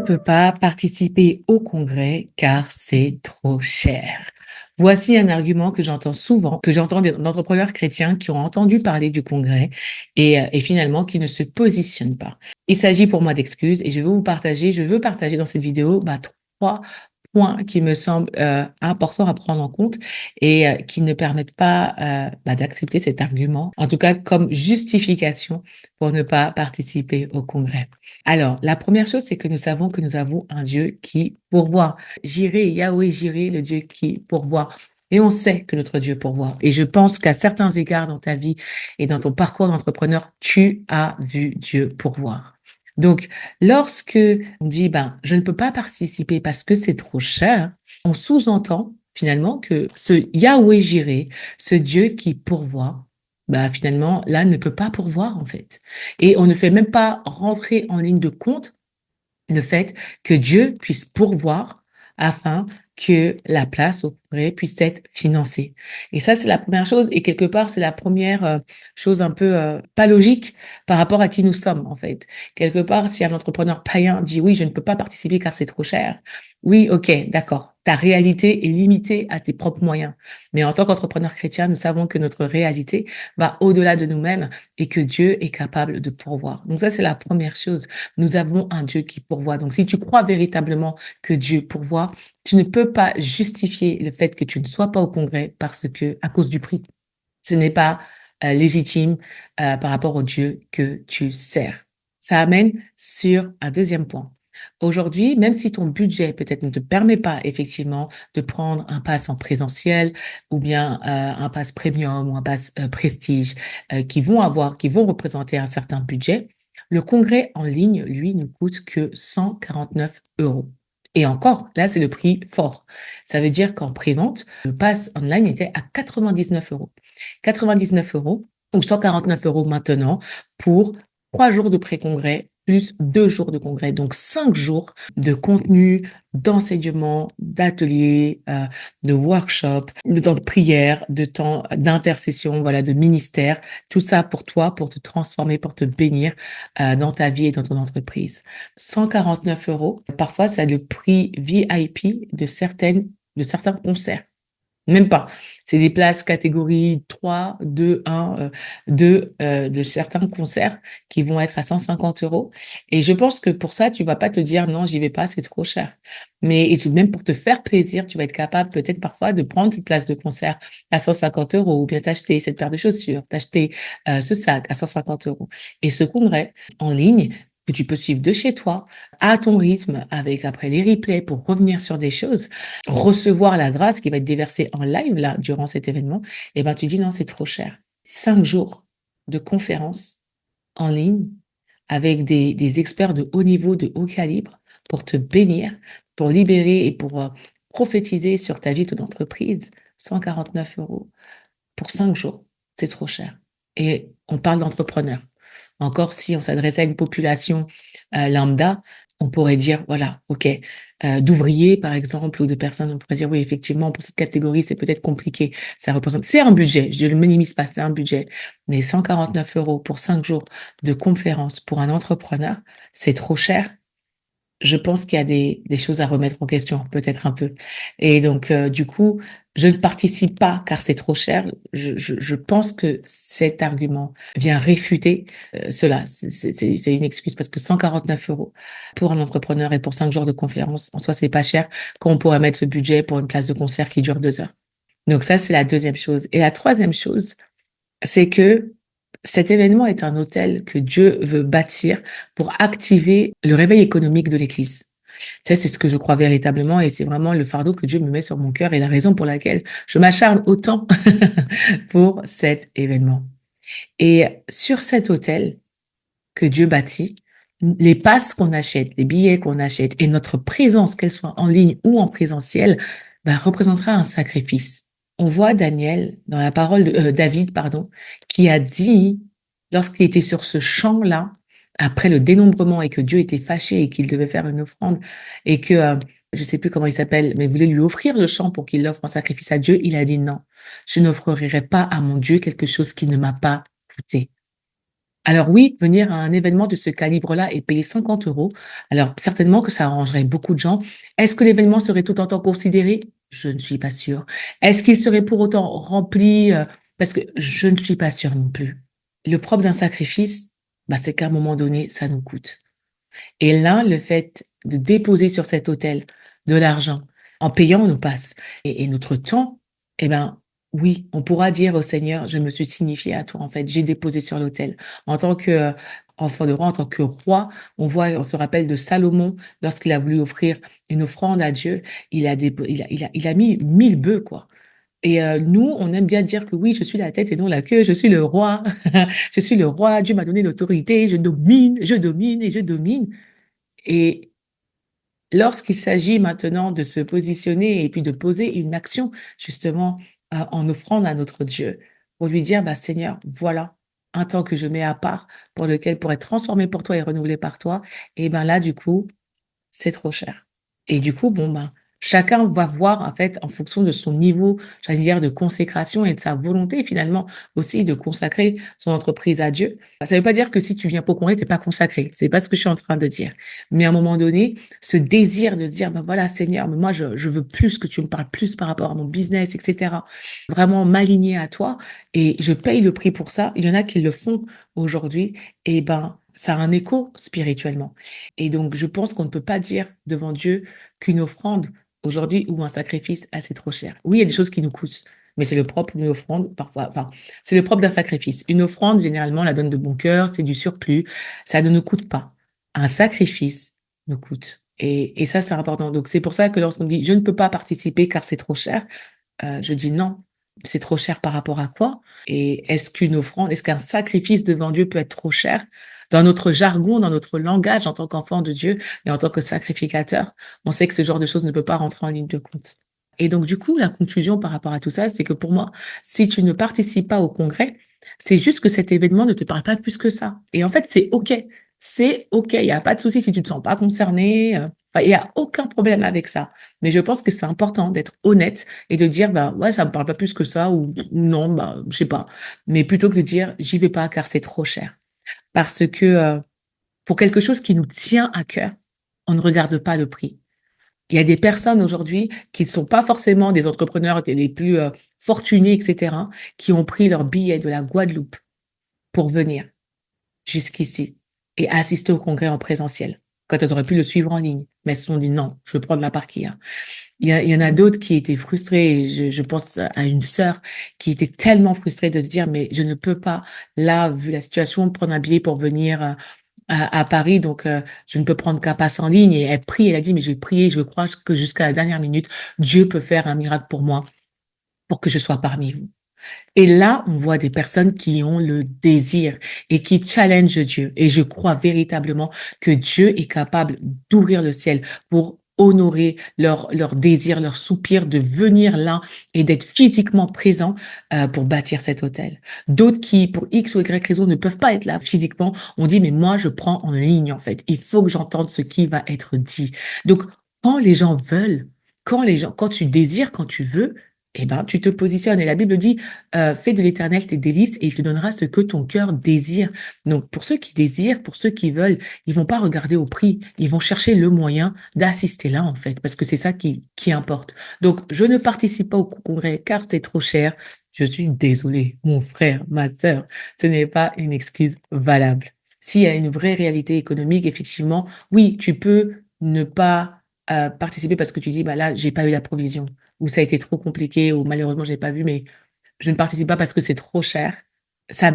peux pas participer au congrès car c'est trop cher. Voici un argument que j'entends souvent, que j'entends d'entrepreneurs chrétiens qui ont entendu parler du congrès et finalement qui ne se positionnent pas. Il s'agit pour moi d'excuses et je veux partager dans cette vidéo trois points qui me semblent importants à prendre en compte et qui ne permettent pas d'accepter cet argument, en tout cas comme justification pour ne pas participer au congrès. Alors, la première chose, c'est que nous savons que nous avons un Dieu qui pourvoit. Jireh, Yahweh Jireh, le Dieu qui pourvoit. Et on sait que notre Dieu pourvoit. Et je pense qu'à certains égards dans ta vie et dans ton parcours d'entrepreneur, tu as vu Dieu pourvoir. Donc, lorsque on dit, je ne peux pas participer parce que c'est trop cher, on sous-entend finalement que ce Yahweh Jireh, ce Dieu qui pourvoit, finalement, là, ne peut pas pourvoir, en fait. Et on ne fait même pas rentrer en ligne de compte le fait que Dieu puisse pourvoir afin que la place au congrès puisse être financée. Et ça, c'est la première chose. Et quelque part, c'est la première chose un peu pas logique par rapport à qui nous sommes, en fait. Quelque part, si un entrepreneur païen dit oui, je ne peux pas participer car c'est trop cher. Oui, ok, d'accord. Ta réalité est limitée à tes propres moyens. Mais en tant qu'entrepreneur chrétien, nous savons que notre réalité va au-delà de nous-mêmes et que Dieu est capable de pourvoir. Donc ça, c'est la première chose. Nous avons un Dieu qui pourvoit. Donc si tu crois véritablement que Dieu pourvoit, tu ne peux pas justifier le fait que tu ne sois pas au congrès parce que, à cause du prix. Ce n'est pas légitime par rapport au Dieu que tu sers. Ça amène sur un deuxième point. Aujourd'hui, même si ton budget peut-être ne te permet pas effectivement de prendre un pass en présentiel ou bien un pass premium ou un pass prestige qui vont représenter un certain budget, le congrès en ligne, lui, ne coûte que 149 euros. Et encore, là, c'est le prix fort. Ça veut dire qu'en prévente, le pass online était à 99 euros. 99 euros ou 149 euros maintenant pour 3 jours de pré-congrès plus 2 jours de congrès. Donc 5 jours de contenu, d'enseignement, d'ateliers, de workshops, de temps de prière, de temps d'intercession, voilà, de ministère. Tout ça pour toi, pour te transformer, pour te bénir dans ta vie et dans ton entreprise. 149 euros. Parfois, c'est le prix VIP de certains concerts. Même pas. C'est des places catégorie 3, 2, 1, 2 de certains concerts qui vont être à 150 euros. Et je pense que pour ça, tu vas pas te dire non, j'y vais pas, c'est trop cher. Mais et tout de même pour te faire plaisir, tu vas être capable peut-être parfois de prendre cette place de concert à 150 euros ou bien t'acheter cette paire de chaussures, t'acheter ce sac à 150 euros. Et ce congrès en ligne que tu peux suivre de chez toi, à ton rythme, avec après les replays pour revenir sur des choses, recevoir la grâce qui va être déversée en live là durant cet événement, et tu dis non, c'est trop cher. 5 jours de conférences en ligne avec des experts de haut niveau, de haut calibre pour te bénir, pour libérer et pour prophétiser sur ta vie, ton entreprise. 149 euros pour 5 jours, c'est trop cher. Et on parle d'entrepreneurs. Encore si on s'adressait à une population lambda, on pourrait dire, voilà, ok, d'ouvriers par exemple ou de personnes, on pourrait dire, oui, effectivement, pour cette catégorie, c'est peut-être compliqué. Ça représente, c'est un budget, je ne le minimise pas, c'est un budget. Mais 149 euros pour 5 jours de conférence pour un entrepreneur, c'est trop cher. Je pense qu'il y a des choses à remettre en question, peut-être un peu. Et donc, du coup, je ne participe pas car c'est trop cher. Je pense que cet argument vient réfuter cela. C'est une excuse parce que 149 euros pour un entrepreneur et pour 5 jours de conférence, en soi, c'est pas cher quand on pourrait mettre ce budget pour une place de concert qui dure 2 heures. Donc ça, c'est la deuxième chose. Et la troisième chose, c'est que cet événement est un hôtel que Dieu veut bâtir pour activer le réveil économique de l'Église. Ça, c'est ce que je crois véritablement et c'est vraiment le fardeau que Dieu me met sur mon cœur et la raison pour laquelle je m'acharne autant pour cet événement. Et sur cet hôtel que Dieu bâtit, les passes qu'on achète, les billets qu'on achète et notre présence, qu'elle soit en ligne ou en présentiel, représentera un sacrifice. On voit Daniel dans la parole de David, qui a dit, lorsqu'il était sur ce champ-là, après le dénombrement et que Dieu était fâché et qu'il devait faire une offrande et que, je sais plus comment il s'appelle, mais voulait lui offrir le champ pour qu'il l'offre en sacrifice à Dieu, il a dit non, je n'offrirai pas à mon Dieu quelque chose qui ne m'a pas coûté. Alors oui, venir à un événement de ce calibre-là et payer 50 €, alors certainement que ça arrangerait beaucoup de gens. Est-ce que l'événement serait tout autant considéré? Je ne suis pas sûre. Est-ce qu'il serait pour autant rempli? Parce que je ne suis pas sûre non plus. Le propre d'un sacrifice, bah, c'est qu'à un moment donné, ça nous coûte. Et là, le fait de déposer sur cet autel de l'argent en payant nos passes et notre temps, eh ben, oui, on pourra dire au Seigneur: «Je me suis signifié à toi, en fait, j'ai déposé sur l'autel». En tant que, enfant de roi, en tant que roi, on se rappelle de Salomon lorsqu'il a voulu offrir une offrande à Dieu, il a mis 1000 bœufs, quoi. Et nous, on aime bien dire que oui, je suis la tête et non la queue, je suis le roi, je suis le roi, Dieu m'a donné l'autorité, je domine et je domine. Et lorsqu'il s'agit maintenant de se positionner et puis de poser une action justement, en offrande à notre Dieu, pour lui dire: «Bah, Seigneur, voilà un temps que je mets à part pour être transformé pour toi et renouvelé par toi», et ben là, du coup, c'est trop cher. Et du coup, bon, ben, chacun va voir, en fait, en fonction de son niveau, j'allais dire, de consécration et de sa volonté, finalement, aussi de consacrer son entreprise à Dieu. Ça veut pas dire que si tu viens pour courir, tu es pas consacré. C'est pas ce que je suis en train de dire. Mais à un moment donné, ce désir de se dire: «Ben, voilà, Seigneur, mais moi, je veux plus que tu me parles plus par rapport à mon business et cetera. Vraiment m'aligner à toi et je paye le prix pour ça». Il y en a qui le font aujourd'hui et ben, ça a un écho spirituellement. Et donc, je pense qu'on ne peut pas dire devant Dieu qu'une offrande aujourd'hui ou un sacrifice, ah, c'est trop cher. Oui, il y a des choses qui nous coûtent, mais c'est le propre d'une offrande parfois, enfin, c'est le propre d'un sacrifice. Une offrande, généralement, on la donne de bon cœur, c'est du surplus, ça ne nous coûte pas. Un sacrifice nous coûte. Et ça, c'est important. Donc, c'est pour ça que lorsqu'on dit je ne peux pas participer car c'est trop cher, je dis non. C'est trop cher par rapport à quoi? Et est-ce qu'un sacrifice devant Dieu peut être trop cher? Dans notre jargon, dans notre langage en tant qu'enfant de Dieu et en tant que sacrificateur, on sait que ce genre de choses ne peut pas rentrer en ligne de compte. Et donc du coup, la conclusion par rapport à tout ça, c'est que pour moi, si tu ne participes pas au congrès, c'est juste que cet événement ne te parle pas plus que ça. Et en fait, c'est OK. C'est OK, il y a pas de souci si tu te sens pas concerné, enfin, il y a aucun problème avec ça. Mais je pense que c'est important d'être honnête et de dire: «Bah, ouais, ça me parle pas plus que ça» ou «Non, bah, je sais pas». Mais plutôt que de dire: «J'y vais pas car c'est trop cher». Parce que, pour quelque chose qui nous tient à cœur, on ne regarde pas le prix. Il y a des personnes aujourd'hui qui ne sont pas forcément des entrepreneurs les plus, fortunés et cetera, qui ont pris leur billet de la Guadeloupe pour venir jusqu'ici et assister au congrès en présentiel, quand elles auraient pu le suivre en ligne. Mais elles se sont dit: «Non, je veux prendre la part qu'il y a». Il y en a d'autres qui étaient frustrés. Je pense à une sœur qui était tellement frustrée de se dire: «Mais je ne peux pas, là, vu la situation, prendre un billet pour venir, à Paris, donc je ne peux prendre qu'un pass en ligne», et elle prie, elle a dit: «Mais je vais prier, je crois que jusqu'à la dernière minute, Dieu peut faire un miracle pour moi, pour que je sois parmi vous». Et là, on voit des personnes qui ont le désir et qui challengent Dieu. Et je crois véritablement que Dieu est capable d'ouvrir le ciel pour honorer leur désir, leur soupir de venir là et d'être physiquement présent pour bâtir cet hôtel. D'autres qui, pour X ou Y raison, ne peuvent pas être là physiquement, on dit, mais moi, je prends en ligne, en fait. Il faut que j'entende ce qui va être dit. Donc, quand les gens veulent, quand tu désires, quand tu veux, eh ben, tu te positionnes. Et la Bible dit, fais de l'Éternel tes délices et il te donnera ce que ton cœur désire. Donc, pour ceux qui désirent, pour ceux qui veulent, ils vont pas regarder au prix. Ils vont chercher le moyen d'assister là, en fait, parce que c'est ça qui importe. Donc, je ne participe pas au congrès car c'est trop cher. Je suis désolée, mon frère, ma sœur. Ce n'est pas une excuse valable. S'il y a une vraie réalité économique, effectivement, oui, tu peux ne pas participer parce que tu dis, bah là, j'ai pas eu la provision, ou ça a été trop compliqué, ou malheureusement, j'ai pas vu, mais je ne participe pas parce que c'est trop cher. Ça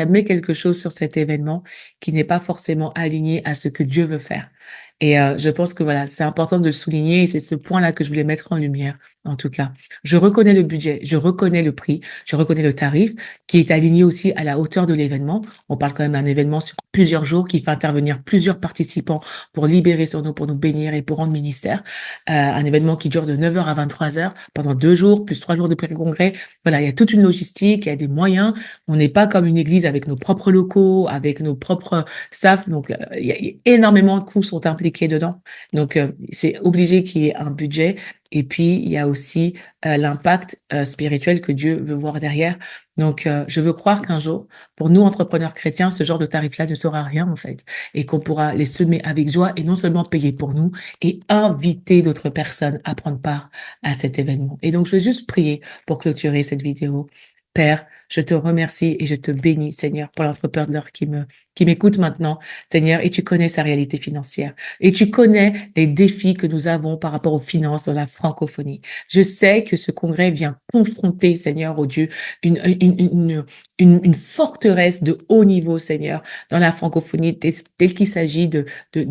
met quelque chose sur cet événement qui n'est pas forcément aligné à ce que Dieu veut faire. Et je pense que voilà, c'est important de le souligner et c'est ce point-là que je voulais mettre en lumière, en tout cas. Je reconnais le budget, je reconnais le prix, je reconnais le tarif qui est aligné aussi à la hauteur de l'événement. On parle quand même d'un événement sur plusieurs jours qui fait intervenir plusieurs participants pour libérer sur nous, pour nous bénir et pour rendre ministère. Un événement qui dure de 9 heures à 23 heures pendant 2 jours, plus 3 jours de pré-congrès. Voilà, il y a toute une logistique, il y a des moyens. On n'est pas comme une église avec nos propres locaux, avec nos propres staff. Donc, il y a énormément de coûts sont impliqués impliqué dedans. Donc, c'est obligé qu'il y ait un budget et puis il y a aussi, l'impact, spirituel que Dieu veut voir derrière. Donc, je veux croire qu'un jour, pour nous entrepreneurs chrétiens, ce genre de tarif-là ne sera rien en fait et qu'on pourra les semer avec joie et non seulement payer pour nous et inviter d'autres personnes à prendre part à cet événement. Et donc, je veux juste prier pour clôturer cette vidéo. Père, je te remercie et je te bénis, Seigneur, pour l'entrepreneur qui m'écoute maintenant, Seigneur, et tu connais sa réalité financière. Et tu connais les défis que nous avons par rapport aux finances dans la francophonie. Je sais que ce congrès vient confronter, Seigneur, oh Dieu, une forteresse de haut niveau, Seigneur, dans la francophonie, tel qu'il s'agit de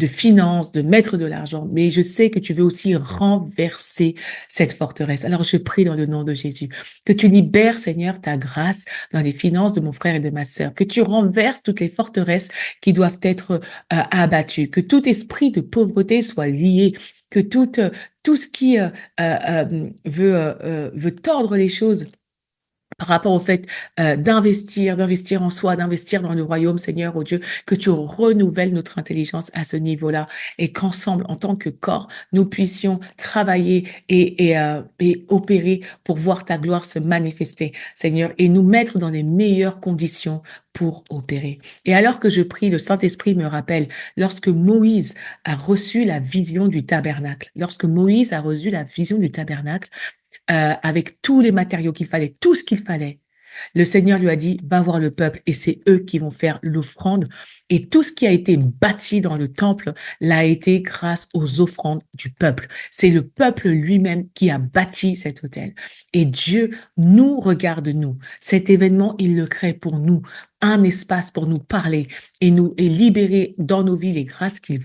finances, de mettre de l'argent. Mais je sais que tu veux aussi renverser cette forteresse. Alors je prie dans le nom de Jésus que tu libères, Seigneur, ta grâce dans les finances de mon frère et de ma sœur, que tu renverses toutes les forteresses qui doivent être abattues, que tout esprit de pauvreté soit lié, que tout ce qui veut tordre les choses par rapport au fait d'investir en soi, d'investir dans le royaume, Seigneur, oh Dieu, que tu renouvelles notre intelligence à ce niveau-là et qu'ensemble, en tant que corps, nous puissions travailler et opérer pour voir ta gloire se manifester, Seigneur, et nous mettre dans les meilleures conditions pour opérer. Et alors que je prie, le Saint-Esprit me rappelle, lorsque Moïse a reçu la vision du tabernacle, avec tous les matériaux qu'il fallait, tout ce qu'il fallait. Le Seigneur lui a dit, va voir le peuple et c'est eux qui vont faire l'offrande. Et tout ce qui a été bâti dans le temple l'a été grâce aux offrandes du peuple. C'est le peuple lui-même qui a bâti cet autel. Et Dieu nous regarde, nous. Cet événement, il le crée pour nous. Un espace pour nous parler et libérer dans nos vies les grâces qu'il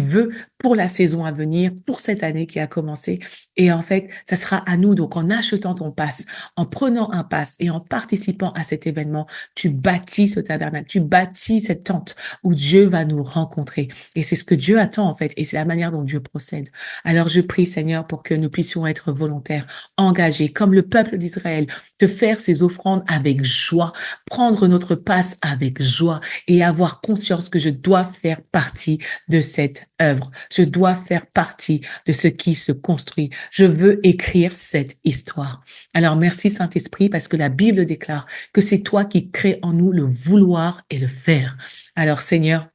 veut pour la saison à venir, pour cette année qui a commencé. Et en fait, ça sera à nous. Donc, en achetant ton pass, en prenant un pass et en participant à cet événement, tu bâtis ce tabernacle, tu bâtis cette tente où Dieu va nous rencontrer. Et c'est ce que Dieu attend, en fait. Et c'est la manière dont Dieu procède. Alors, je prie, Seigneur, pour que nous puissions être volontaires, engagés, comme le peuple d'Israël, te faire ces offrandes avec joie, prendre notre passe avec joie et avoir conscience que je dois faire partie de cette œuvre. Je dois faire partie de ce qui se construit. Je veux écrire cette histoire. Alors merci Saint-Esprit parce que la Bible déclare que c'est toi qui crées en nous le vouloir et le faire. Alors Seigneur,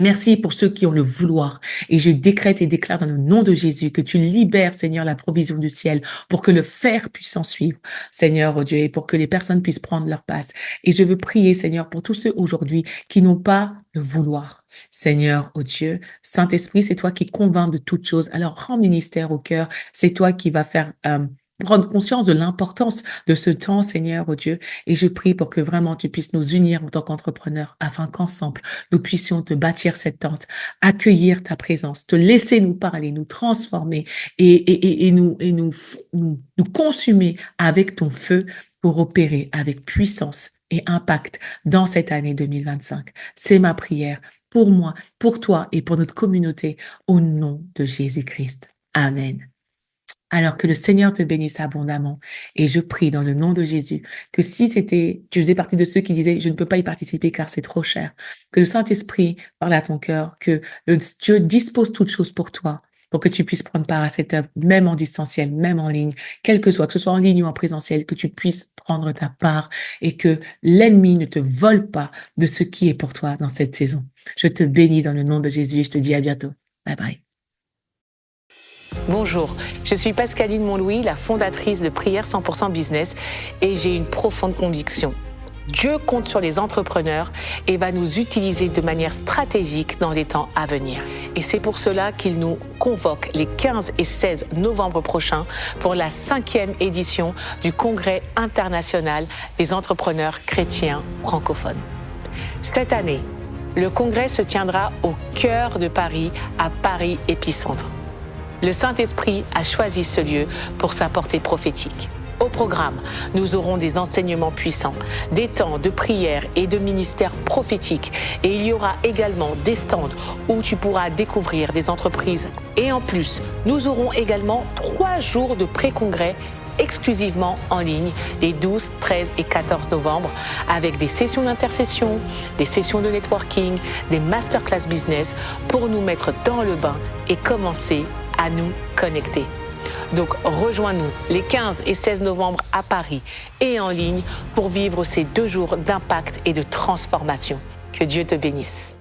merci pour ceux qui ont le vouloir. Et je décrète et déclare dans le nom de Jésus que tu libères, Seigneur, la provision du ciel pour que le faire puisse s'en suivre, Seigneur, oh Dieu, et pour que les personnes puissent prendre leur place. Et je veux prier, Seigneur, pour tous ceux aujourd'hui qui n'ont pas le vouloir. Seigneur, oh Dieu, Saint-Esprit, c'est toi qui convainc de toutes choses. Alors, rends ministère au cœur. C'est toi qui vas faire prendre conscience de l'importance de ce temps, Seigneur, oh Dieu. Et je prie pour que vraiment tu puisses nous unir en tant qu'entrepreneurs afin qu'ensemble, nous puissions te bâtir cette tente, accueillir ta présence, te laisser nous parler, nous transformer et nous consumer avec ton feu pour opérer avec puissance et impact dans cette année 2025. C'est ma prière pour moi, pour toi et pour notre communauté au nom de Jésus-Christ. Amen. Alors que le Seigneur te bénisse abondamment. Et je prie dans le nom de Jésus que si tu faisais partie de ceux qui disaient, je ne peux pas y participer car c'est trop cher, que le Saint-Esprit parle à ton cœur, que Dieu dispose toutes choses pour toi, pour que tu puisses prendre part à cette œuvre, même en distanciel, même en ligne, quel que ce soit en ligne ou en présentiel, que tu puisses prendre ta part et que l'ennemi ne te vole pas de ce qui est pour toi dans cette saison. Je te bénis dans le nom de Jésus et je te dis à bientôt. Bye bye. Bonjour, je suis Pascaline Montlouis, la fondatrice de Prière 100% Business et j'ai une profonde conviction. Dieu compte sur les entrepreneurs et va nous utiliser de manière stratégique dans les temps à venir. Et c'est pour cela qu'il nous convoque les 15 et 16 novembre prochains pour la 5e édition du Congrès international des entrepreneurs chrétiens francophones. Cette année, le congrès se tiendra au cœur de Paris, à Paris Épicentre. Le Saint-Esprit a choisi ce lieu pour sa portée prophétique. Au programme, nous aurons des enseignements puissants, des temps de prière et de ministère prophétique. Et il y aura également des stands où tu pourras découvrir des entreprises. Et en plus, nous aurons également 3 jours de pré-congrès exclusivement en ligne les 12, 13 et 14 novembre avec des sessions d'intercession, des sessions de networking, des masterclass business pour nous mettre dans le bain et commencer à nous connecter. Donc rejoins-nous les 15 et 16 novembre à Paris et en ligne pour vivre ces 2 jours d'impact et de transformation. Que Dieu te bénisse.